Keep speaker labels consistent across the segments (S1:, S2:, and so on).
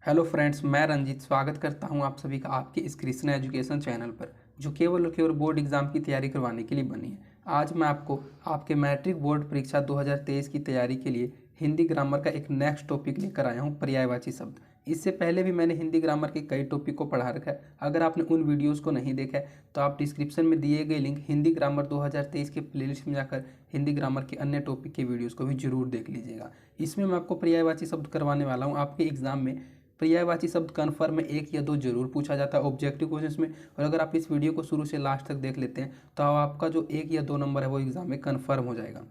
S1: Hello friends, मैं रंजीत स्वागत करता हूं आप सभी का आपके इस कृष्णा एजुकेशन चैनल पर, जो केवल और केवल बोर्ड एग्जाम की तैयारी करवाने के लिए बनी है। आज मैं आपको आपके मैट्रिक बोर्ड परीक्षा 2023 की तैयारी के लिए हिंदी ग्रामर का एक नेक्स्ट टॉपिक लेकर आया हूं, पर्यायवाची शब्द। इससे पहले भी मैंने हिंदी ग्रामर के कई टॉपिक को पढ़ा रखा है। अगर आपने उन वीडियोज़ को नहीं देखा है तो आप डिस्क्रिप्शन में दिए गए लिंक हिंदी ग्रामर 2023 के प्लेलिस्ट में जाकर हिंदी ग्रामर के अन्य टॉपिक के वीडियोज़ को भी जरूर देख लीजिएगा। इसमें मैं आपको पर्यायवाची शब्द करवाने वाला हूँ। आपके एग्जाम में पर्यायवाची शब्द कन्फर्म में 1 या 2 जरूर पूछा जाता है ऑब्जेक्टिव क्वेश्चंस में। और अगर आप इस वीडियो को शुरू से लास्ट तक देख लेते हैं तो आपका जो 1 या 2 नंबर है वो एग्जाम में कन्फर्म हो जाएगा।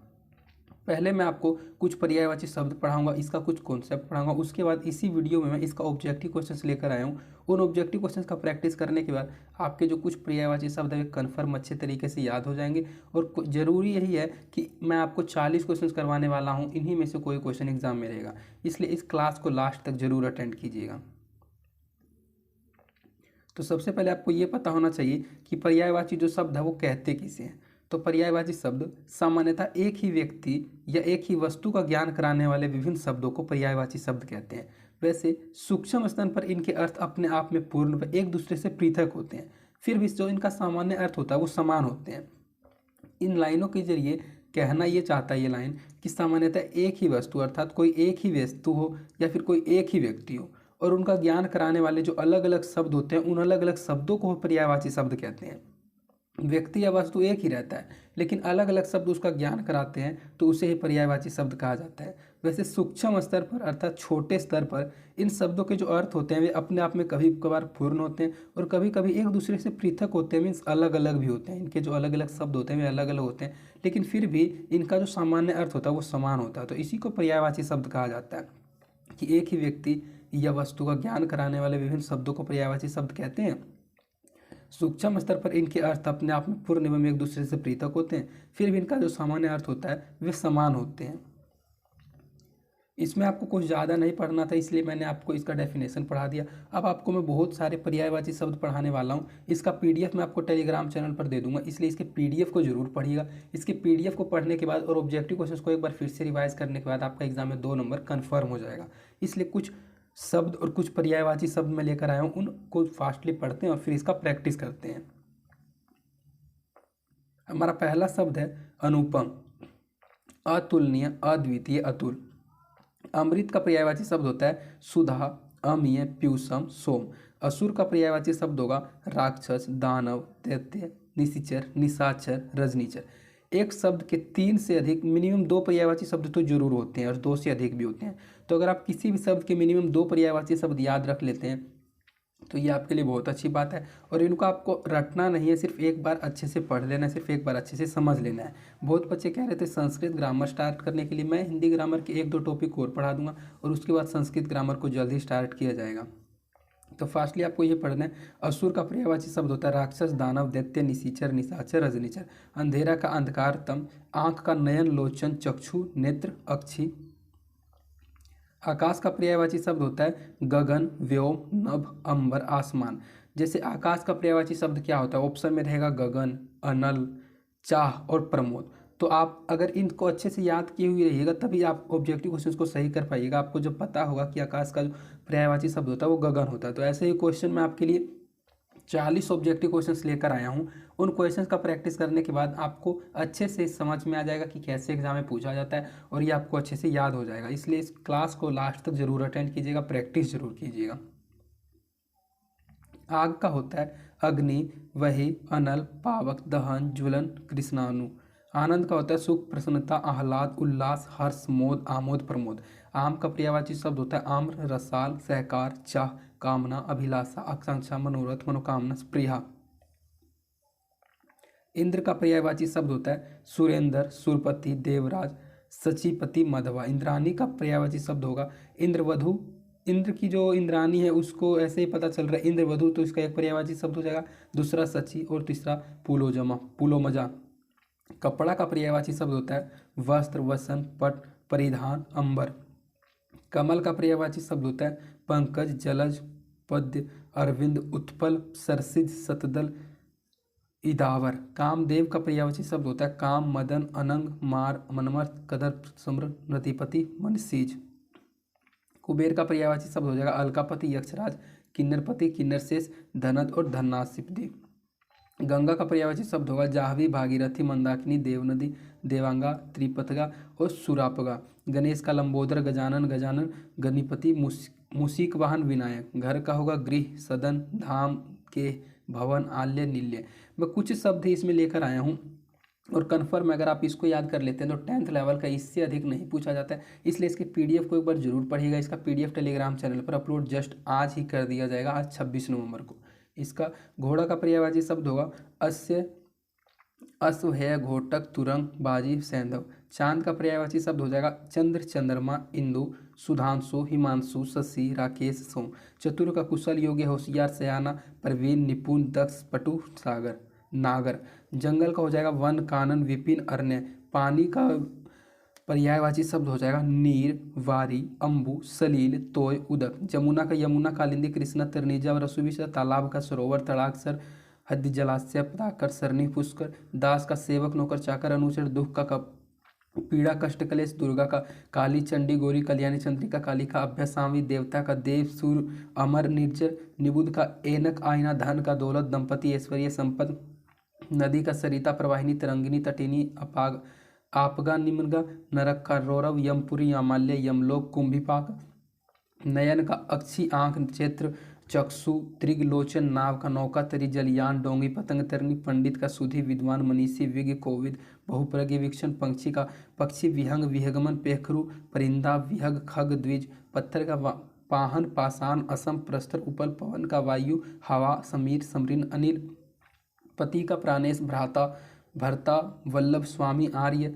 S1: पहले मैं आपको कुछ पर्यायवाची शब्द पढ़ाऊंगा, इसका कुछ कॉन्सेप्ट पढ़ाऊंगा। उसके बाद इसी वीडियो में मैं इसका ऑब्जेक्टिव क्वेश्चंस लेकर आया हूँ। उन ऑब्जेक्टिव क्वेश्चंस का प्रैक्टिस करने के बाद आपके जो कुछ पर्यायवाची शब्द है वे कन्फर्म अच्छे तरीके से याद हो जाएंगे। और ज़रूरी यही है कि मैं आपको 40 क्वेश्चंस करवाने वाला हूँ, इन्हीं में से कोई क्वेश्चन एग्जाम में रहेगा। इसलिए इस क्लास को लास्ट तक जरूर अटेंड कीजिएगा। तो सबसे पहले आपको ये पता होना चाहिए कि पर्यायवाची जो शब्द है वो कहते किसे हैं। तो पर्यायवाची शब्द सामान्यतः एक ही व्यक्ति या एक ही वस्तु का ज्ञान कराने वाले विभिन्न शब्दों को पर्यायवाची शब्द कहते हैं। वैसे सूक्ष्म स्तर पर इनके अर्थ अपने आप में पूर्ण व एक दूसरे से पृथक होते हैं, फिर भी जो इनका सामान्य अर्थ होता है वो समान होते हैं। इन लाइनों के जरिए कहना ये चाहता है ये लाइन कि सामान्यतः एक ही वस्तु अर्थात कोई एक ही वस्तु हो या फिर कोई एक ही व्यक्ति हो, और उनका ज्ञान कराने वाले जो अलग अलग शब्द होते हैं उन अलग अलग शब्दों को पर्यायवाची शब्द कहते हैं। व्यक्ति या वस्तु एक ही रहता है लेकिन अलग अलग शब्द उसका ज्ञान कराते हैं तो उसे ही पर्यायवाची शब्द कहा जाता है। वैसे सूक्ष्म स्तर पर अर्थात छोटे स्तर पर इन शब्दों के जो अर्थ होते हैं वे अपने आप में कभी कभार पूर्ण होते हैं और कभी कभी एक दूसरे से पृथक होते हैं, मीन्स अलग अलग भी होते हैं। इनके जो अलग अलग शब्द होते हैं वे अलग अलग होते हैं, लेकिन फिर भी इनका जो सामान्य अर्थ होता है वो समान होता है। तो इसी को पर्यायवाची शब्द कहा जाता है कि एक ही व्यक्ति या वस्तु का ज्ञान कराने वाले विभिन्न शब्दों को पर्यायवाची शब्द कहते हैं। सूक्ष्म स्तर पर इनके अर्थ अपने आप में पूर्ण एवं एक दूसरे से पृथक होते हैं, फिर भी इनका जो सामान्य अर्थ होता है वे समान होते हैं। इसमें आपको कुछ ज़्यादा नहीं पढ़ना था, इसलिए मैंने आपको इसका डेफिनेशन पढ़ा दिया। अब आपको मैं बहुत सारे पर्यायवाची शब्द पढ़ाने वाला हूँ। इसका पीडीएफ मैं आपको टेलीग्राम चैनल पर दे दूंगा, इसलिए इसके पीडीएफ को जरूर पढ़िएगा। इसके पीडीएफ को पढ़ने के बाद और ऑब्जेक्टिव क्वेश्चन को एक बार फिर से रिवाइज करने के बाद आपका एग्जाम में 2 नंबर कन्फर्म हो जाएगा। इसलिए कुछ शब्द और कुछ पर्यायवाची शब्द मैं लेकर आया हूँ, उनको फास्टली पढ़ते हैं और फिर इसका प्रैक्टिस करते हैं। हमारा पहला शब्द है अनुपम, अतुलनीय, अद्वितीय, अतुल। अमृत का पर्यायवाची शब्द होता है सुधा, अमीय, प्यूषम, सोम। असुर का पर्यायवाची शब्द होगा राक्षस, दानव, दैत्य, निशिचर, निशाचर, रजनीचर। एक शब्द के 3 से अधिक मिनिमम 2 पर्यायवाची शब्द तो जरूर होते हैं और 2 से अधिक भी होते हैं। तो अगर आप किसी भी शब्द के मिनिमम 2 पर्यायवाची शब्द याद रख लेते हैं तो ये आपके लिए बहुत अच्छी बात है। और इनको आपको रटना नहीं है, सिर्फ एक बार अच्छे से पढ़ लेना है, सिर्फ एक बार अच्छे से समझ लेना है। बहुत बच्चे कह रहे थे संस्कृत ग्रामर स्टार्ट करने के लिए, मैं हिंदी ग्रामर के 1-2 टॉपिक और पढ़ा दूंगा और उसके बाद संस्कृत ग्रामर को जल्द ही स्टार्ट किया जाएगा। तो फास्टली आपको ये पढ़ना है। असुर का पर्यायवाची शब्द होता है राक्षस, दानव, दैत्य, निशिचर, निशाचर, रजनीचर। अंधेरा का अंधकारतम, आंख का नयन, लोचन, चक्षु, नेत्र, अक्षी। आकाश का पर्यायवाची शब्द होता है गगन, व्योम, नभ, अंबर, आसमान। जैसे आकाश का पर्यायवाची शब्द क्या होता है, ऑप्शन में रहेगा गगन, अनल, चाह और प्रमोद। तो आप अगर इनको अच्छे से याद किए हुए रहिएगा तभी आप ऑब्जेक्टिव क्वेश्चंस को सही कर पाइएगा। आपको जब पता होगा कि आकाश का जो पर्यायवाची शब्द होता है वो गगन होता है। तो ऐसे ही क्वेश्चन मैं आपके लिए 40 ऑब्जेक्टिव क्वेश्चंस लेकर आया हूँ। उन क्वेश्चंस का प्रैक्टिस करने के बाद आपको अच्छे से समझ में आ जाएगा कि कैसे एग्जाम में पूछा जाता है और ये आपको अच्छे से याद हो जाएगा। इसलिए इस क्लास को लास्ट तक जरूर अटेंड कीजिएगा, प्रैक्टिस जरूर कीजिएगा। आग का होता है अग्नि, वही, अनल, पावक, दहन, ज्वलन, कृष्णाणु। आनंद का होता है सुख, प्रसन्नता, आह्लाद, उल्लास, हर्ष, मोद, आमोद, प्रमोद। आम का पर्यायवाची शब्द होता है आम्र, रसाल, सहकार, चाह, कामना, अभिलाषा, आकांक्षा, मनोरथ, मनोकामना, स्पृहा। इंद्र का पर्यायवाची शब्द होता है सुरेंद्र, सुरपति, देवराज, सचिपति, मधवा। इंद्राणी का पर्यायवाची शब्द होगा इंद्रवधु। इंद्र की जो इंद्राणी है उसको ऐसे ही पता चल रहा है इंद्रवधु, तो इसका एक पर्यायवाची शब्द हो जाएगा, दूसरा सची और तीसरा पुलोजमा, पुलोमजा। कपड़ा का पर्यायवाची शब्द होता है वस्त्र, वसन, पट, परिधान, अंबर। कमल का पर्यायवाची शब्द होता है पंकज, जलज, पद्य, अरविंद, उत्पल, सरसिज, सतदल, इदावर। कामदेव का पर्यायवाची शब्द होता है काम, मदन, अनंग, मार, मनमर्थ, कदर, सम्र, नतिपति, मनसीज। कुबेर का पर्यायवाची शब्द हो जाएगा अलकापति, यक्षराज, किन्नरपति, किन्नरशेष, धनद और धन्नासिपति। गंगा का पर्यायवाची शब्द होगा जाह्नवी, भागीरथी, मंदाकिनी, देवनदी, देवांगा, त्रिपथगा और सुरापगा। गणेश का लंबोदर, गजानन, गजानन, गणपति, मूषिक वाहन, विनायक। घर का होगा गृह, सदन, धाम, के, भवन, आल्य, नील्य। मैं कुछ शब्द ही इसमें लेकर आया हूँ और कन्फर्म अगर आप इसको याद कर लेते हैं तो 10th लेवल का इससे अधिक नहीं पूछा जाता है, इसलिए इसके पीडीएफ को एक बार जरूर पढ़िएगा। इसका पीडीएफ टेलीग्राम चैनल पर अपलोड जस्ट आज ही कर दिया जाएगा, आज 26 नवंबर को। इसका घोड़ा का पर्यायवाची शब्द होगा अस्य, अश्व, है, घोटक, तुरंग, बाजी, सैंधव। चांद का पर्यायवाची शब्द हो जाएगा चंद्र, चंद्रमा, इंदु, सुधांशु, हिमांशु, शशि, राकेश, सोम। चतुर का कुशल, योग्य, होशियार, सयाना, प्रवीण, निपुण, दक्ष, पटु, सागर, नागर। जंगल का हो जाएगा वन, कानन, विपिन, अरण्य। पानी का पर्यायवाची शब्द हो जाएगा नीर, वारी, अम्बु, सलील, तोय, उदक। जमुना का यमुना, कालिंदी, कृष्णा, तरणीजा और रसुविशा। तालाब का सरोवर, तड़ाकसर, हद्दी, जलाशय, पदाकर, सरनी, पुष्कर। दास का सेवक, नौकर, चाकर, अनुचर। दुख का पीड़ा, कष्ट, क्लेश। दुर्गा का काली, चंडी, गौरी, कल्याणी, चंद्रिका, कालिका, अभ्यसावी। देवता का देव, सूर्य, अमर, निर्जर। निबुध का एनक, आईना। धन का दौलत, दंपति, ऐश्वर्य, संपद। नदी का सरिता, प्रवाहिनी, तरंगिनी, तटिनी, अपाग, आपगा, निम्नगा। नरक का रौरव, यमपुरी, यामाल्य, यमलोक, कुंभिपाक। नयन का अक्षी, आंख, क्षेत्र, चक्षु, त्रिगलोचन। नाव का नौका, तरी, जलयान, डोंगी, पतंग, तरनी। पंडित का सुधी, विद्वान, मनीषी, विज्ञ, कोविद, बहुप्रज्ञ, वीक्षण। पक्षी का पक्षी, विहंग, विहगमन, पेखरु, परिंदा, विहग, खग, द्विज। पत्थर का पाहन, पाषाण, असम, प्रस्तर, उपल। पवन का वायु, हवा, समीर, समरिन, अनिल। पति का प्राणेश, भ्राता, भर्ता, वल्लभ, स्वामी, आर्य।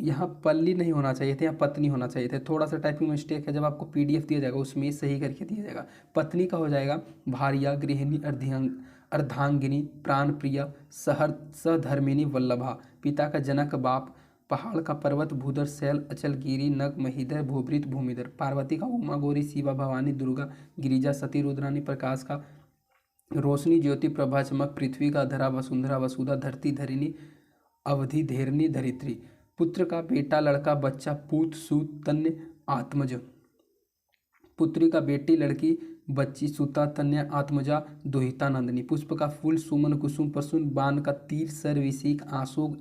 S1: यहाँ पल्ली नहीं होना चाहिए थे, यहाँ पत्नी होना चाहिए थे, थोड़ा सा टाइपिंग मिस्टेक है। जब आपको पीडीएफ दिया जाएगा उसमें सही करके दिया जाएगा। पत्नी का हो जाएगा भार्या, गृहिणी, अर्धांगिनी, प्राण प्रिया, सहधर्मिणी, वल्लभा। पिता का जनक, बाप। पहाड़ का पर्वत, भूधर, शैल, अचल, गिरी, नग, महीधर, भूभृत, भूमिधर। पार्वती का उमा, गौरी, शिवा, भवानी, दुर्गा, गिरिजा, सती, रुद्रानी। प्रकाश का रोशनी, ज्योति, प्रभा, चमक। पृथ्वी का धरा, वसुंधरा, वसुधा, धरती, धरिणी, अवधि, धेरणी, धरित्री। पुत्र का बेटा, लड़का, बच्चा, पूत, सूत, तन्य, आत्मज। पुत्री का बेटी, लड़की, बच्ची, सुता, तन्या, आत्मजा, दुहिता, नंदिनी। पुष्प का फूल, सुमन, कुसुम, प्रसून। बाण का तीर, सर, विशीक, आशोक,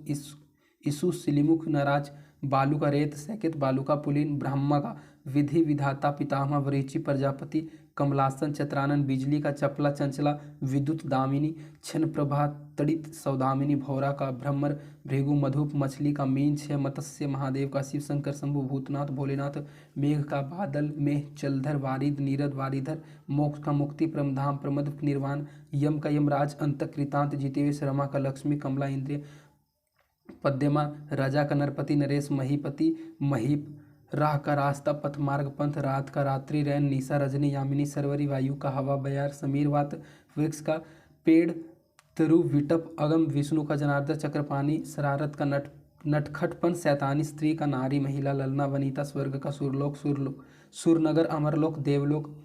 S1: इसु, सिलिमुख, नराज। बालू का रेत, सैकेत, बालू का पुलिन। ब्रह्मा का विधि, विधाता, पितामह, वरीचि, प्रजापति, कमलासन, चतुरानन। बिजली का चपला, चंचला, विद्युत, दामिनी, क्षण प्रभा, तड़ित, सौदामिनी। भौरा का भ्रमर, भृगु, मधुप। मछली का मींछ है, मत्स्य। महादेव का शिव, शंकर, शंभु, भूतनाथ, भोलेनाथ। मेघ का बादल, मेह, जलधर, वारिद, नीरद, वारिधर। मोक्ष का मुक्ति, परमधाम, प्रमद, निर्वाण। यम का यमराज, अंत, कृतांत, जितेश। रमा का लक्ष्मी, कमला, इंद्रिय, पद्यमा। राजा का नरपति, नरेश, महीपति, महीप। राह का रास्ता, पथ, मार्ग, पंथ। रात का रात्रि, रैन, निशा, रजनी, यामिनी, सरवरी। वायु का हवा, बयार, समीर, वात। वृक्ष का पेड़, तरु, विटप, अगम। विष्णु का जनार्दन, चक्रपाणी। शरारत का नटखटपन, शैतानी। स्त्री का नारी, महिला, ललना, वनिता। स्वर्ग का सुरलोक, सुरनगर, अमरलोक, देवलोक।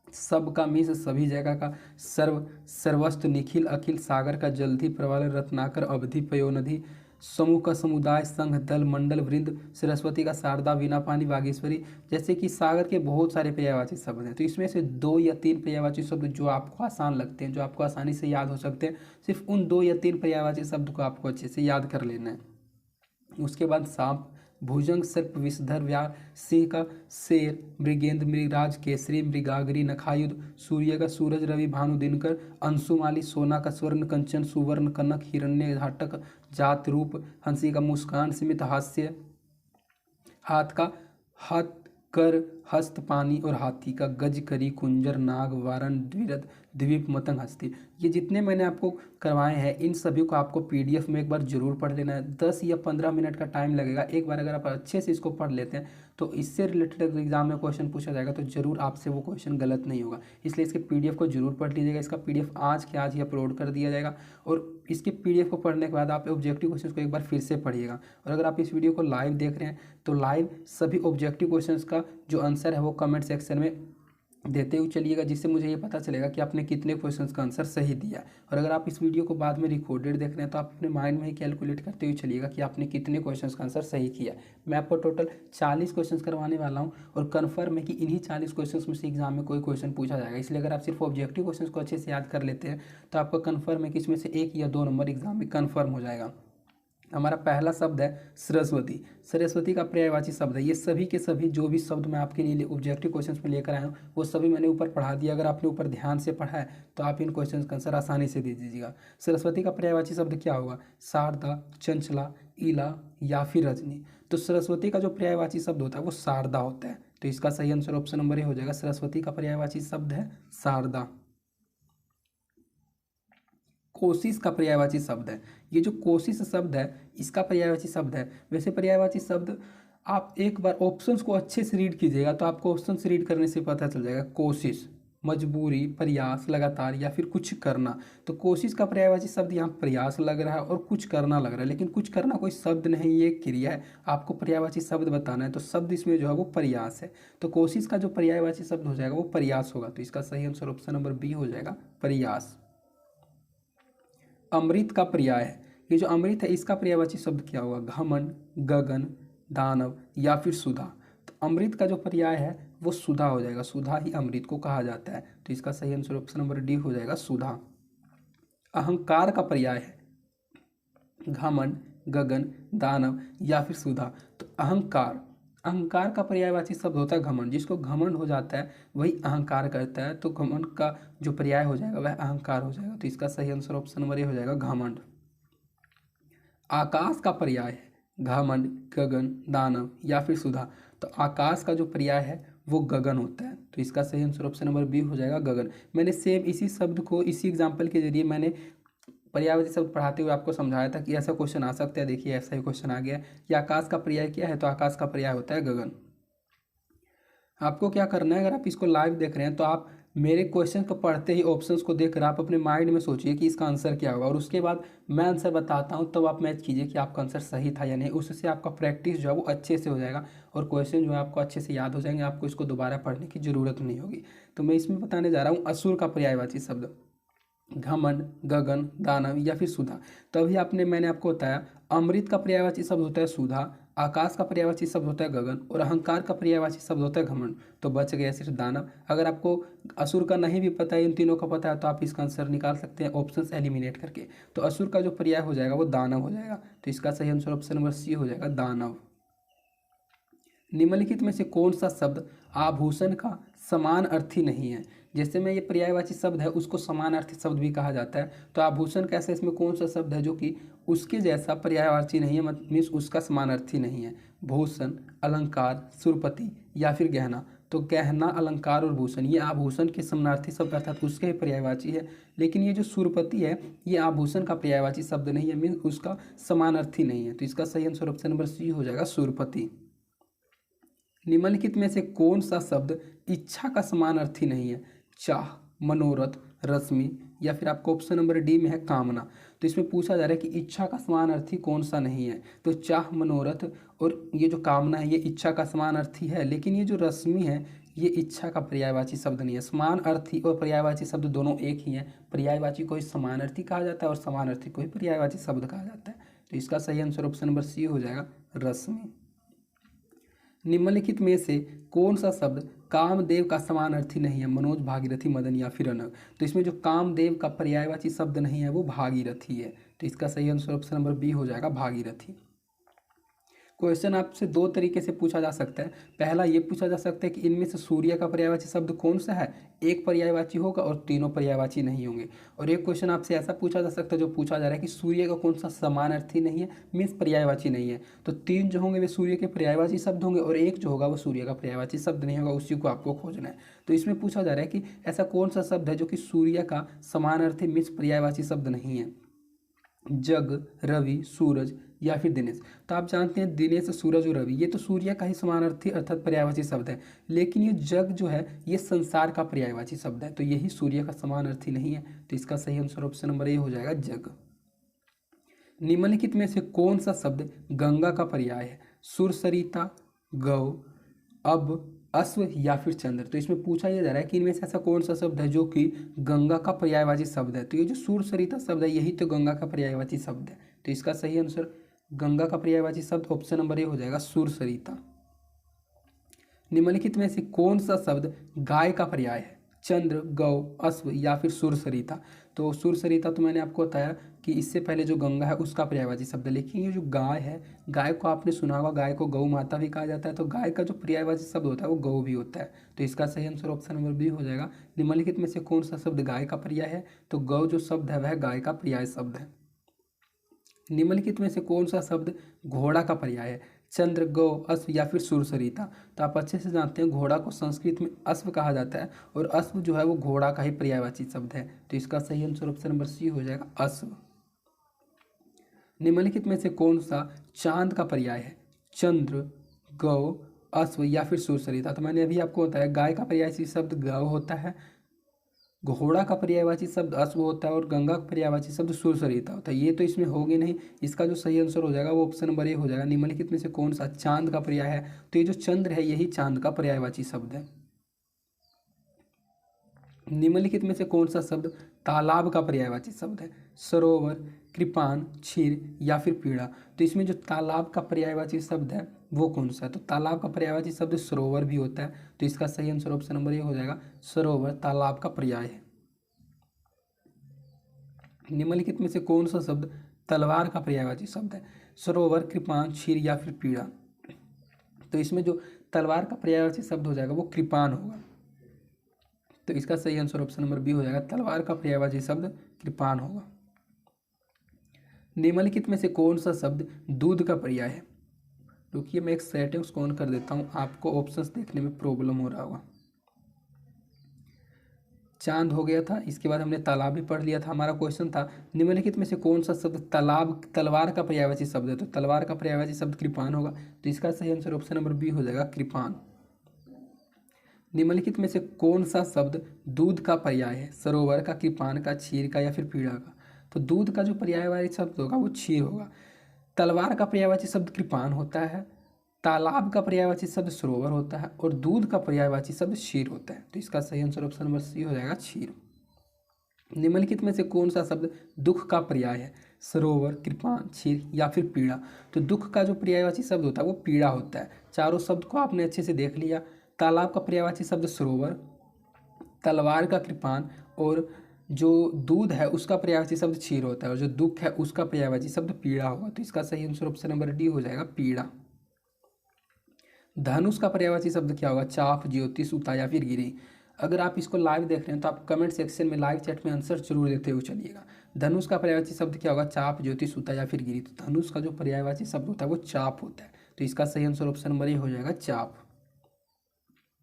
S1: सब का मिस, सभी जगह का। सर्व, सर्वस्व, निखिल, अखिल। सागर का जलधि, प्रवाल, रत्नाकर, अवधि, पयोनिधि। समूह का समुदाय, संघ, दल, मंडल, वृंद। सरस्वती का शारदा, वीणा, पानी, बागेश्वरी। जैसे कि सागर के बहुत सारे पर्यायवाची शब्द हैं, तो इसमें से 2 या 3 पर्यायवाची शब्द जो आपको आसान लगते हैं, जो आपको आसानी से याद हो सकते हैं, सिर्फ उन 2 या 3 पर्यायवाची शब्द को आपको अच्छे से याद कर लेना है। उसके बाद सांप, भुजंग, सर्प, विषधर, व्याघ्र। सिंह का शेर, मृगेंद्र, मृगराज, केसरी, मृगाग्री, नखायुध। सूर्य का सूरज, रवि, भानु, दिनकर। अंशुमाली, सोना का स्वर्ण, कंचन, सुवर्ण, कनक, हिरण्य, घाटक, जात, रूप। हंसी का मुस्कान, सीमित, हास्य। हाथ का हाथ, कर, हस्त, पानी और हाथी का गज, करी, कुंजर, नाग, वारण, द्विरथ, द्वीप, मतंग, हस्ती। ये जितने मैंने आपको करवाए हैं इन सभी को आपको पीडीएफ में एक बार जरूर पढ़ लेना है। 10 या 15 मिनट का टाइम लगेगा। एक बार अगर आप अच्छे से इसको पढ़ लेते हैं तो इससे रिलेटेड अगर एग्जाम में क्वेश्चन पूछा जाएगा तो जरूर आपसे वो क्वेश्चन गलत नहीं होगा। इसलिए इसके पीडीएफ को जरूर पढ़ लीजिएगा। इसका पीडीएफ आज के आज ही अपलोड कर दिया जाएगा और इसके पीडीएफ को पढ़ने के बाद आप ऑब्जेक्टिव क्वेश्चन को एक बार फिर से पढ़िएगा। और अगर आप इस वीडियो को लाइव देख रहे हैं तो लाइव सभी ऑब्जेक्टिव क्वेश्चंस का जो आंसर है वो कमेंट सेक्शन में देते हुए चलिएगा, जिससे मुझे ये पता चलेगा कि आपने कितने क्वेश्चंस का आंसर सही दिया। और अगर आप इस वीडियो को बाद में रिकॉर्डेड देख रहे हैं तो आप अपने माइंड में ही कैलकुलेट करते हुए चलिएगा कि आपने कितने क्वेश्चंस का आंसर सही किया। मैं आपको टोटल 40 क्वेश्चंस करवाने वाला हूँ और कन्फर्म है कि इन्हीं 40 क्वेश्चंस में से एग्जाम में कोई क्वेश्चन पूछा जाएगा। इसलिए अगर आप सिर्फ ऑब्जेक्टिव क्वेश्चन को अच्छे से याद कर लेते हैं तो आपको कन्फर्म है कि इसमें से 1 या 2 नंबर एग्जाम में कन्फर्म हो जाएगा। हमारा पहला शब्द है सरस्वती। सरस्वती का पर्यायवाची शब्द है। ये सभी के सभी जो भी शब्द मैं आपके लिए ऑब्जेक्टिव क्वेश्चंस में लेकर आया हूँ वो सभी मैंने ऊपर पढ़ा दिया। अगर आपने ऊपर ध्यान से पढ़ा है तो आप इन क्वेश्चंस का आंसर आसानी से दे दीजिएगा। सरस्वती का पर्यायवाची शब्द क्या होगा? शारदा, चंचला, इला या फिर रजनी। तो सरस्वती का जो पर्यायवाची शब्द होता है वो शारदा होता है। तो इसका सही आंसर ऑप्शन नंबर ए हो जाएगा। सरस्वती का पर्यायवाची शब्द है शारदा। कोशिश का पर्यायवाची शब्द है। ये जो कोशिश शब्द है इसका पर्यायवाची शब्द है। वैसे पर्यायवाची शब्द आप एक बार ऑप्शंस को अच्छे से रीड कीजिएगा तो आपको ऑप्शंस रीड करने से पता चल जाएगा। कोशिश, मजबूरी, प्रयास, लगातार या फिर कुछ करना। तो कोशिश का पर्यायवाची शब्द यहाँ प्रयास लग रहा है और कुछ करना लग रहा है, लेकिन कुछ करना कोई शब्द नहीं, ये एक क्रिया है। आपको पर्यायवाची शब्द बताना है तो शब्द इसमें जो है वो प्रयास है। तो कोशिश का जो पर्यायवाची शब्द हो जाएगा वो प्रयास होगा। तो इसका सही आंसर ऑप्शन नंबर बी हो जाएगा, प्रयास। अमृत का पर्याय है। ये जो अमृत है इसका पर्यायवाची शब्द क्या होगा? घमंड, गगन, दानव या फिर सुधा। तो अमृत का जो पर्याय है वो सुधा हो जाएगा। सुधा ही अमृत को कहा जाता है। तो इसका सही आंसर ऑप्शन नंबर डी हो जाएगा, सुधा। अहंकार का पर्याय है घमंड, गगन, दानव या फिर सुधा। तो अहंकार, अहंकार का पर्यायवाची शब्द होता है घमंड। जिसको घमंड हो जाता है वही अहंकार करता है। तो घमंड का जो पर्याय हो जाएगा वह अहंकार हो जाएगा। तो इसका सही आंसर ऑप्शन नंबर ए हो जाएगा, घमंड। आकाश का पर्याय है घमंड, गगन, दानव या फिर सुधा। तो आकाश का जो पर्याय है वो गगन होता है। तो इसका सही आंसर ऑप्शन नंबर बी हो जाएगा, गगन। मैंने सेम इसी शब्द को इसी एग्जाम्पल के जरिए मैंने पर्यायवाची शब्द पढ़ाते हुए आपको समझाया था कि ऐसा क्वेश्चन आ सकता है। देखिए ऐसा ही क्वेश्चन आ गया कि आकाश का पर्याय क्या है? तो आकाश का पर्याय होता है गगन। आपको क्या करना है, अगर आप इसको लाइव देख रहे हैं तो आप मेरे क्वेश्चन को पढ़ते ही ऑप्शंस को देखकर आप अपने माइंड में सोचिए कि इसका आंसर क्या होगा, और उसके बाद मैं आंसर बताता हूं तब आप मैच कीजिए कि आपका आंसर सही था या नहीं। उससे आपका प्रैक्टिस जो है वो अच्छे से हो जाएगा और क्वेश्चन जो है आपको अच्छे से याद हो जाएंगे। आपको इसको दोबारा पढ़ने की जरूरत नहीं होगी। तो मैं इसमें बताने जा रहा हूँ असुर का पर्यायवाची शब्द घमंड, गगन, दानव या फिर सुधा। तो अभी मैंने आपको बताया अमृत का पर्यायवाची शब्द होता है सुधा, आकाश का पर्यायवाची शब्द होता है गगन और अहंकार का पर्यायवाची शब्द होता है घमंड। तो बच गया सिर्फ दानव। अगर आपको असुर का नहीं भी पता है, इन तीनों का पता है, तो आप इसका आंसर निकाल सकते हैं ऑप्शंस एलिमिनेट करके। तो असुर का जो पर्याय हो जाएगा वो दानव हो जाएगा। तो इसका सही आंसर ऑप्शन नंबर सी हो जाएगा, दानव। निम्नलिखित में से कौन सा शब्द आभूषण का समान अर्थी नहीं है? जैसे में ये पर्यायवाची शब्द है उसको समानार्थी शब्द भी कहा जाता है। तो आभूषण कैसे, इसमें कौन सा शब्द है जो कि उसके जैसा पर्यायवाची नहीं है, मीन्स उसका समानार्थी नहीं है? भूषण, अलंकार, सुरपति या फिर गहना। तो गहना, अलंकार और भूषण ये आभूषण के समानार्थी शब्द अर्थात उसके ही पर्यायवाची है। लेकिन ये जो सुरपति है ये आभूषण का पर्यायवाची शब्द नहीं है, मीन्स उसका समानार्थी नहीं है। तो इसका सही आंसर ऑप्शन नंबर सी हो जाएगा, सुरपति। निम्नलिखित में से कौन सा शब्द इच्छा का समानार्थी नहीं है? चाह, मनोरथ, रश्मि या फिर आपको ऑप्शन नंबर डी में है कामना। तो इसमें पूछा जा रहा है कि इच्छा का समानार्थी कौन सा नहीं है? तो चाह, मनोरथ और ये जो कामना है ये इच्छा का समानार्थी है, लेकिन ये जो रश्मि है ये इच्छा का पर्यायवाची शब्द नहीं है। समानार्थी और पर्यायवाची शब्द दोनों एक ही हैं। पर्यायवाची को ही समानार्थी कहा जाता है और समानार्थी को ही पर्यायवाची शब्द कहा जाता है। तो इसका सही आंसर ऑप्शन नंबर सी हो जाएगा, रश्मि। निम्नलिखित में से कौन सा शब्द कामदेव का समानार्थी नहीं है? मनोज, भागीरथी, मदन या फिर अनग। तो इसमें जो कामदेव का पर्यायवाची शब्द नहीं है वो भागीरथी है। तो इसका सही आंसर ऑप्शन नंबर बी हो जाएगा, भागीरथी। क्वेश्चन आपसे दो तरीके से पूछा जा सकता है। पहला ये पूछा जा सकता है कि इनमें से सूर्य का पर्यायवाची शब्द कौन सा है? एक पर्यायवाची होगा और तीनों पर्यायवाची नहीं होंगे। और एक क्वेश्चन आपसे ऐसा पूछा जा सकता है जो पूछा जा रहा है कि सूर्य का कौन सा समानार्थी नहीं है, मीन्स पर्यायवाची नहीं है। तो तीन जो होंगे वे सूर्य के पर्यायवाची शब्द होंगे और एक जो होगा वो सूर्य का पर्यायवाची शब्द नहीं होगा, उसी को आपको खोजना है। तो इसमें पूछा जा रहा है कि ऐसा कौन सा शब्द है जो कि सूर्य का समानार्थी मीन्स पर्यायवाची शब्द नहीं है? जग, रवि, सूरज या फिर दिनेश। तो आप जानते हैं दिनेश, सूरज और रवि ये तो सूर्य का ही समानार्थी अर्थात पर्यायवाची शब्द है। लेकिन ये जग जो है ये संसार का पर्यायवाची शब्द है, तो यही सूर्य का समानार्थी नहीं है। तो इसका सही आंसर ऑप्शन नंबर ए हो जाएगा, जग। निम्नलिखित में से कौन सा शब्द गंगा का पर्याय है? सुरसरिता, गौ, अब, अश्व या फिर चंद्र। तो इसमें पूछा यह जा रहा है कि इनमें से ऐसा कौन सा शब्द है जो कि गंगा का पर्यायवाची शब्द है। तो ये जो सूर सरिता शब्द है यही तो गंगा का पर्यायवाची शब्द है। तो इसका सही आंसर गंगा का पर्यायवाची शब्द ऑप्शन नंबर ए हो जाएगा, सूर सरिता। निम्नलिखित में से कौन सा शब्द गाय का पर्याय है? चंद्र, गौ, अश्व या फिर सूर सरिता। तो सूर सरिता तो मैंने आपको बताया कि इससे पहले जो गंगा है उसका पर्यायवाची शब्द है, लेकिन ये जो गाय है, गाय को आपने सुना होगा, गाय को गौ माता भी कहा जाता है। तो गाय का जो पर्यायवाची शब्द होता है वो गौ भी होता है। तो इसका सही आंसर ऑप्शन नंबर बी हो जाएगा। निम्नलिखित में से कौन सा शब्द गाय का पर्याय है? तो गौ जो शब्द है वह गाय का पर्याय शब्द है। निम्नलिखित में से कौन सा शब्द घोड़ा का पर्याय है? चंद्र, गौ, अश्व या फिर सूर सरिता। तो आप अच्छे से जानते हैं घोड़ा को संस्कृत में अश्व कहा जाता है और अश्व जो है वो घोड़ा का ही पर्यायवाची शब्द है। तो इसका सही आंसर ऑप्शन नंबर सी हो जाएगा, अश्व। निम्नलिखित में से कौन सा चांद का पर्याय है? चंद्र, गौ, अश्व या फिर सूर सरिता। तो मैंने अभी आपको बताया गाय का पर्यायवाची शब्द गौ होता है, घोड़ा का पर्यायवाची शब्द अश्व होता है और गंगा का पर्यायवाची शब्द सूर सरिता होता है। ये तो इसमें होगी नहीं। इसका जो सही आंसर हो जाएगा वो ऑप्शन नंबर ए हो जाएगा। निम्नलिखित में से कौन सा चांद का पर्याय है? तो ये जो चंद्र है यही चांद का पर्यायवाची शब्द है। निम्नलिखित में से कौन सा शब्द तालाब का पर्यायवाची शब्द है? सरोवर, कृपान, क्षीर या फिर पीड़ा। तो इसमें जो तालाब का पर्यायवाची शब्द है वो कौन सा है? तो तालाब का पर्यायवाची शब्द सरोवर भी होता है। तो इसका सही आंसर ऑप्शन नंबर ए हो जाएगा, सरोवर तालाब का पर्याय है। निम्नलिखित में से कौन सा शब्द तलवार का पर्यायवाची शब्द है? सरोवर, कृपान, क्षीर या फिर पीड़ा। तो इसमें जो तलवार का पर्यायवाची शब्द हो जाएगा वो कृपान होगा। तो इसका सही आंसर ऑप्शन नंबर बी हो जाएगा, तलवार का पर्यायवाची शब्द कृपान होगा। निम्नलिखित में से कौन सा शब्द दूध का पर्याय है? रुकिए मैं एक सेटिंग्स को ऑन कर देता हूँ, आपको ऑप्शंस देखने में प्रॉब्लम हो रहा होगा। चांद हो गया था, इसके बाद हमने तालाब भी पढ़ लिया था। हमारा क्वेश्चन था निम्नलिखित में से कौन सा शब्द तालाब तलवार का पर्यायवाची शब्द है? तो तलवार का पर्यायवाची शब्द कृपान होगा। तो इसका सही आंसर ऑप्शन नंबर बी हो जाएगा, कृपान। निम्नलिखित में से कौन सा शब्द दूध का पर्याय है? सरोवर का, कृपान का, क्षीर का या फिर पीड़ा का। तो दूध का जो पर्यायवाची शब्द होगा वो क्षीर होगा। तलवार का पर्यायवाची शब्द कृपान होता है, तालाब का पर्यायवाची शब्द सरोवर होता है और दूध का पर्यायवाची शब्द क्षीर होता है। तो इसका सही आंसर ऑप्शन नंबर सी हो जाएगा, क्षीर। निम्नलिखित में से कौन सा शब्द दुख का पर्याय है? सरोवर, कृपान, क्षीर या फिर पीड़ा। तो दुख का जो पर्यायवाची शब्द होता है वो पीड़ा होता है। चारों शब्द को आपने अच्छे से देख लिया। तालाब का पर्यायवाची शब्द सरोवर, तलवार का कृपान और जो दूध है उसका पर्यायवाची शब्द क्षीर होता है और जो दुख है उसका पर्यायवाची शब्द पीड़ा होगा। तो इसका सही आंसर ऑप्शन नंबर डी हो जाएगा, पीड़ा। धनुष का पर्यायवाची शब्द क्या होगा? चाप, ज्योति, सूता या फिर गिरी। अगर आप इसको लाइव देख रहे हैं तो आप कमेंट सेक्शन में लाइव चैट में आंसर जरूर देते हुए चलिएगा। धनुष का पर्यायवाची शब्द क्या होगा? चाप, ज्योति, सूता या फिर गिरी। तो धनुष का जो पर्यायवाची शब्द होता है वो चाप होता है। तो इसका सही आंसर ऑप्शन नंबर ए हो जाएगा, चाप।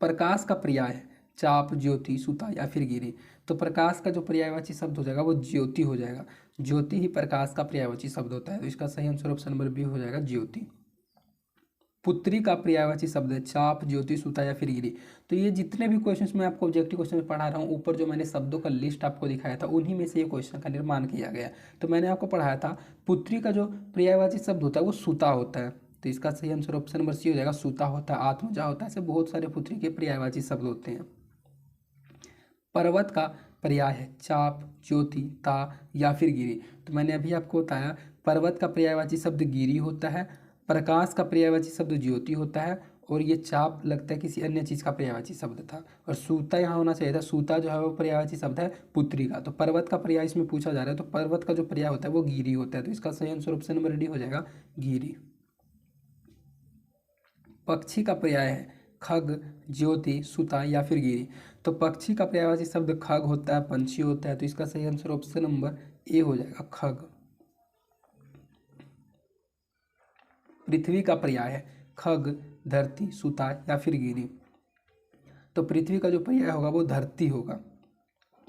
S1: प्रकाश का पर्याय है चाप, ज्योति, सूता या फिर गिरी। तो प्रकाश का जो पर्यायवाची शब्द हो जाएगा वो ज्योति हो जाएगा। ज्योति ही प्रकाश का पर्यायवाची शब्द होता है। तो इसका सही आंसर ऑप्शन नंबर बी हो जाएगा, ज्योति। पुत्री का पर्यायवाची शब्द है चाप, ज्योति, सूता या फिर गिरी। तो ये जितने भी क्वेश्चंस मैं आपको ऑब्जेक्टिव क्वेश्चन में पढ़ा रहा हूँ, ऊपर जो मैंने शब्दों का लिस्ट आपको दिखाया था उन्हीं में से ये क्वेश्चन का निर्माण किया गया। तो मैंने आपको पढ़ाया था पुत्री का जो पर्यायवाची शब्द होता है वो सूता होता है। तो इसका सही आंसर ऑप्शन नंबर सी हो जाएगा, सूता होता है, आत्मजा होता है। ऐसे बहुत सारे पुत्री के पर्यायवाची शब्द होते हैं। पर्वत का पर्याय है चाप, ज्योति, ता या फिर गिरी। तो मैंने अभी आपको बताया पर्वत का पर्यायवाची शब्द गिरी होता है, प्रकाश का पर्यायवाची शब्द ज्योति होता है और ये चाप लगता है किसी अन्य चीज़ का पर्यायवाची शब्द था। और सूता यहाँ होना चाहिए था, सूता जो है वो पर्यायवाची शब्द है पुत्री का। तो पर्वत का पर्याय इसमें पूछा जा रहा है, तो पर्वत का जो पर्याय होता है वो गिरी होता है। तो इसका सही आंसर ऑप्शन नंबर डी हो जाएगा, गिरी। पक्षी का पर्याय है खग, ज्योति, सूता या फिर गिरी। तो पक्षी का पर्यायवाची शब्द खग होता है, पंछी होता है। तो इसका सही आंसर ऑप्शन नंबर ए हो जाएगा, खग। पृथ्वी का पर्याय है खग, धरती, सूता या फिर गिरी। तो पृथ्वी का जो पर्याय होगा वो धरती होगा।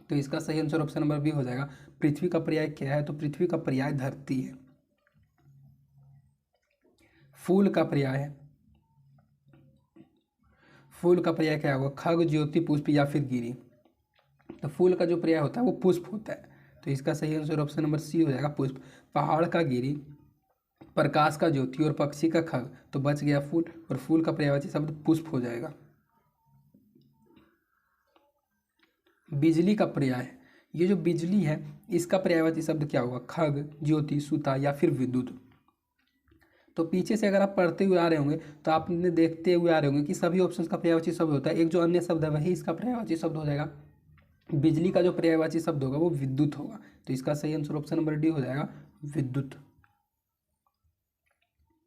S1: तो इसका सही आंसर ऑप्शन नंबर बी हो जाएगा, पृथ्वी का पर्याय क्या है? तो पृथ्वी का पर्याय धरती है। फूल का पर्याय है, फूल का पर्याय क्या होगा? खग, ज्योति, पुष्प या फिर गिरी। तो फूल का जो पर्याय होता है वो पुष्प होता है। तो इसका सही आंसर ऑप्शन नंबर सी हो जाएगा, पुष्प। पहाड़ का गिरी, प्रकाश का ज्योति और पक्षी का खग। तो बच गया फूल और फूल का पर्यायवाची शब्द पुष्प हो जाएगा। बिजली का पर्याय है, ये जो बिजली है इसका पर्यायवाची शब्द क्या होगा? खग, ज्योति, सुता या फिर विद्युत। तो पीछे से अगर आप पढ़ते हुए आ रहे होंगे तो आपने देखते हुए आ रहे होंगे कि सभी ऑप्शंस का पर्यायवाची शब्द होता है, एक जो अन्य शब्द है वही इसका पर्यायवाची शब्द हो जाएगा। बिजली का जो पर्यायवाची शब्द होगा वो विद्युत होगा, तो इसका सही आंसर ऑप्शन नंबर डी हो जाएगा, विद्युत।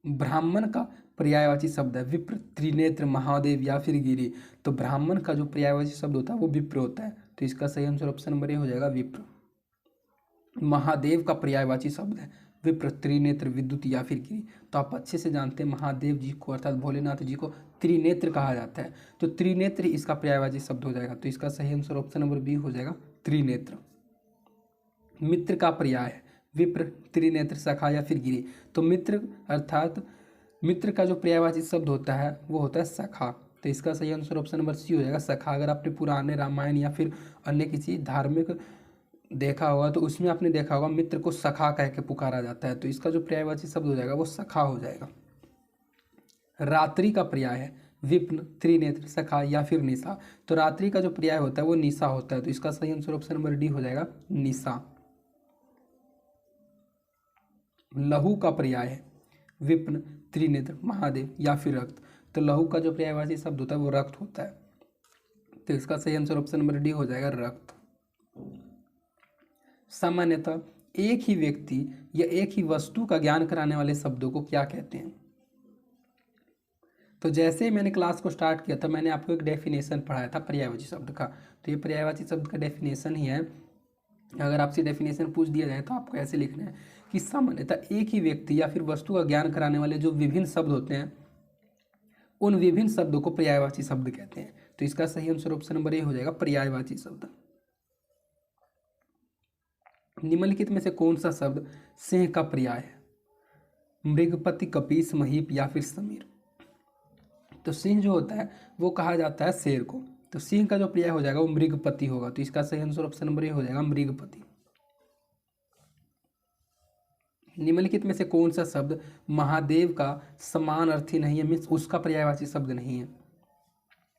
S1: ब्राह्मण का पर्यायवाची शब्द है विप्र, त्रिनेत्र, महादेव या फिर गिरि। तो ब्राह्मण का जो पर्यायवाची शब्द होता है वो विप्र होता है, तो इसका सही आंसर ऑप्शन नंबर ए हो जाएगा, विप्र। महादेव का पर्यायवाची शब्द है विप्र, त्रिनेत्र, विद्युत या फिर गिरि। तो आप अच्छे से जानते हैं महादेव जी को अर्थात भोलेनाथ जी को त्रिनेत्र कहा जाता है, तो त्रिनेत्र इसका पर्यायवाची शब्द हो जाएगा, तो इसका सही आंसर ऑप्शन नंबर बी हो जाएगा, त्रिनेत्र। मित्र का पर्याय है विप्र, त्रिनेत्र, सखा या फिर गिरि। तो मित्र अर्थात मित्र का जो पर्यायवाची शब्द होता है वो होता है सखा, तो इसका सही आंसर ऑप्शन नंबर सी हो जाएगा, सखा। अगर आपने पुराने रामायण या फिर अन्य किसी धार्मिक देखा होगा तो उसमें आपने देखा होगा मित्र को सखा कह के पुकारा जाता है, तो इसका जो पर्यायवाची शब्द हो जाएगा वो सखा हो जाएगा। रात्रि का पर्याय है विप्न, त्रिनेत्र, सखा या फिर निशा। तो रात्रि का जो पर्याय होता है वो निशा होता है, तो इसका सही आंसर ऑप्शन नंबर डी हो जाएगा, निशा। लहू का पर्याय है विप्न, त्रिनेत्र, महादेव या फिर रक्त। तो लहू का जो पर्यायवाची शब्द होता है वो रक्त होता है, तो इसका सही आंसर ऑप्शन नंबर डी हो जाएगा, रक्त। सामान्यतः एक ही व्यक्ति या एक ही वस्तु का ज्ञान कराने वाले शब्दों को क्या कहते हैं? तो जैसे ही मैंने क्लास को स्टार्ट किया था मैंने आपको एक डेफिनेशन पढ़ाया था पर्यायवाची शब्द का, तो ये पर्यायवाची शब्द का डेफिनेशन ही है। अगर आपसे डेफिनेशन पूछ दिया जाए तो आपको ऐसे लिखना है कि सामान्यतः एक ही व्यक्ति या फिर वस्तु का ज्ञान कराने वाले जो विभिन्न शब्द होते हैं उन विभिन्न शब्दों को पर्यायवाची शब्द कहते हैं, तो इसका सही आंसर ऑप्शन नंबर ए हो जाएगा, पर्यायवाची शब्द। निम्नलिखित में से कौन सा शब्द सिंह का पर्याय है? मृगपति, कपीस, महीप या फिर समीर। तो सिंह जो होता है वो कहा जाता है शेर को, तो सिंह का जो पर्याय हो जाएगा वो मृगपति होगा, तो इसका सही आंसर ऑप्शन नंबर ए हो जाएगा, मृगपति। निम्नलिखित में से कौन सा शब्द महादेव का समान अर्थी नहीं है, मीन्स उसका पर्यायवाची शब्द नहीं है?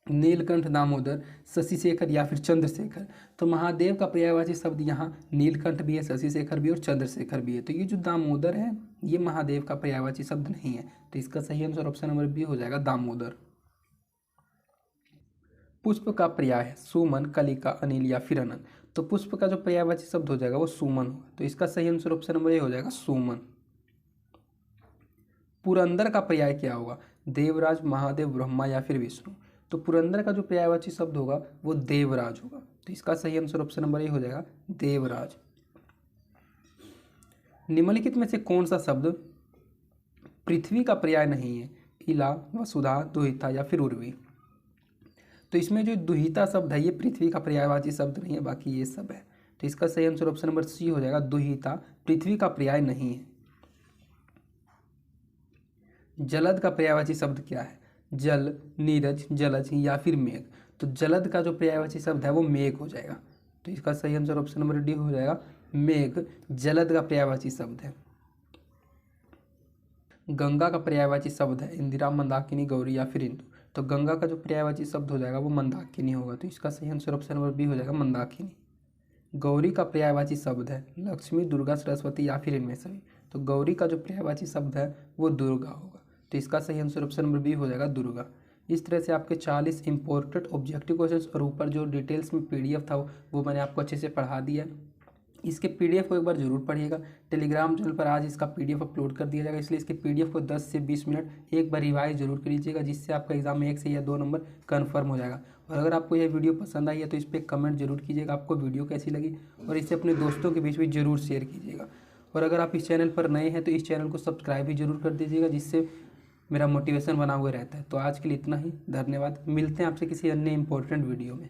S1: नीलकंठ, दामोदर, शशि शेखर या फिर चंद्रशेखर। तो महादेव का पर्यायवाची शब्द यहाँ नीलकंठ भी है, शशि शेखर भी और चंद्रशेखर भी है, तो ये जो दामोदर है ये महादेव का पर्यायवाची शब्द नहीं है, तो इसका सही आंसर ऑप्शन नंबर बी हो जाएगा, दामोदर। पुष्प का पर्याय है सुमन, कलिका, अनिल या फिर अनंत। तो पुष्प का जो पर्यायवाची शब्द हो जाएगा वो सुमन होगा, तो इसका सही आंसर ऑप्शन नंबर ए हो जाएगा, सुमन। पुरंदर का पर्याय क्या होगा? देवराज, महादेव, ब्रह्मा या फिर विष्णु। तो पुरंदर का जो पर्यायवाची शब्द होगा वो देवराज होगा, तो इसका सही आंसर ऑप्शन नंबर ए हो जाएगा, देवराज। निम्नलिखित में से कौन सा शब्द पृथ्वी का पर्याय नहीं है? इला, वसुधा, दुहिता या फिर उर्वी। तो इसमें जो दुहिता शब्द है ये पृथ्वी का पर्यायवाची शब्द नहीं है, बाकी ये सब है, तो इसका सही आंसर ऑप्शन नंबर सी हो जाएगा, दुहिता पृथ्वी का पर्याय नहीं है। जलद का पर्यायवाची शब्द क्या है? जल, नीरज, जलज या फिर मेघ। तो जलद का जो पर्यायवाची शब्द है वो मेघ हो जाएगा, तो इसका सही आंसर ऑप्शन नंबर डी हो जाएगा, मेघ जलद का पर्यायवाची शब्द है। गंगा का पर्यायवाची शब्द है इंदिरा, मंदाकिनी, गौरी या फिर इंदु। तो गंगा का जो पर्यायवाची शब्द हो जाएगा वो मंदाकिनी होगा, तो इसका सही आंसर ऑप्शन नंबर बी हो जाएगा, मंदाकिनी। गौरी का पर्यायवाची शब्द है लक्ष्मी, दुर्गा, सरस्वती या फिर इनमें से। तो गौरी का जो पर्यायवाची शब्द है वो दुर्गा होगा, तो इसका सही आंसर ऑप्शन नंबर बी हो जाएगा, दुर्गा। इस तरह से आपके 40 इंपॉर्टेंट ऑब्जेक्टिव क्वेश्चंस और ऊपर जो डिटेल्स में पीडीएफ था वो मैंने आपको अच्छे से पढ़ा दिया। इसके पीडीएफ को एक बार जरूर पढ़िएगा। टेलीग्राम चैनल पर आज इसका पीडीएफ अपलोड कर दिया जाएगा, इसलिए इसके पीडीएफ को 10 से 20 मिनट एक बार रिवाइज जरूर करिएगा, जिससे आपका एग्जाम में 1 से या 2 नंबर कन्फर्म हो जाएगा। और अगर आपको यह वीडियो पसंद आई है तो इस पर कमेंट जरूर कीजिएगा आपको वीडियो कैसी लगी, और इसे अपने दोस्तों के बीच में जरूर शेयर कीजिएगा। और अगर आप इस चैनल पर नए हैं तो इस चैनल को सब्सक्राइब भी जरूर कर दीजिएगा, जिससे मेरा मोटिवेशन बना हुआ रहता है। तो आज के लिए इतना ही, धन्यवाद। मिलते हैं आपसे किसी अन्य इंपॉर्टेंट वीडियो में।